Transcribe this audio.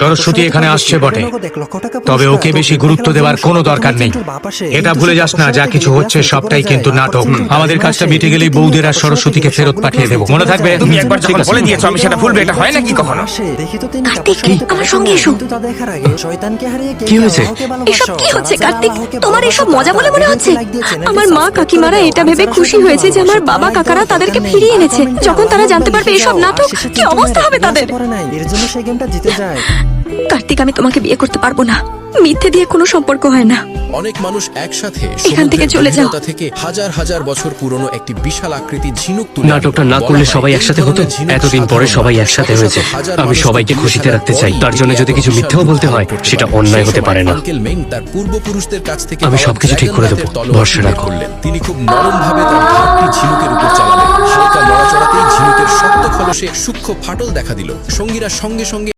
সরস্বতী এখানে আসছে বটে, তবে ওকে বেশি গুরুত্ব দেওয়ার কোনো দরকার নেই। এটা ভুলে যাস না, যা কিছু হচ্ছে সবটাই কিন্তু নাটক। আমাদের কাজটা মিটে গেলেই বৌদের আর সরস্বতীকে ফেরত পাঠিয়ে দেবো, মনে থাকবে? তুমি একবার যখন বলে দিয়েছো আমি সেটা ভুলবে, এটা হয় নাকি কখনো? কার্তিক, আমার সঙ্গে এসো। কি হয়েছে? এসব কি হচ্ছে কার্তিক? তোমার এসব মজা বলে মনে হচ্ছে? আমার মা কাকিমারা এটা ভেবে খুশি হয়েছে যে আমার বাবা কাকারা তাদেরকে ফিরিয়ে এনেছে। যখন তারা জানতে পারবে এসব নাটক, কি অবস্থা হবে তাদের? কার্তিক, আমি তোমাকে বিয়ে করতে পারবো না। মিথ্যে দিয়ে কোনো সম্পর্ক হয় না। অনেক মানুষ একসাথে এখান থেকে চলে যাও। সমুদ্রের থেকে হাজার হাজার বছর পুরনো একটি বিশাল আকৃতির ঝিনুক তুলে নাটকটা না করলে সবাই একসাথে হতো। এতদিন পরে সবাই একসাথে হয়েছে। আমি সবাইকে খুশিতে রাখতে চাই। তার জন্য যদি কিছু মিথ্যাও বলতে হয়, সেটা অন্যায় হতে পারে না। আঙ্কেল মেইন তার পূর্বপুরুষদের কাছ থেকে আমি সবকিছু ঠিক করে দেবো, ভরসা রাখো। করলেন। তিনি খুব নরমভাবে তার ভাবটি ঝিনুকের উপর চালালেন। হালকা নড়াচড়াতেই ঝিনুকের শক্ত খলসে সূক্ষ্ম ফাটল দেখা দিল। সঙ্গীরা সঙ্গে সঙ্গে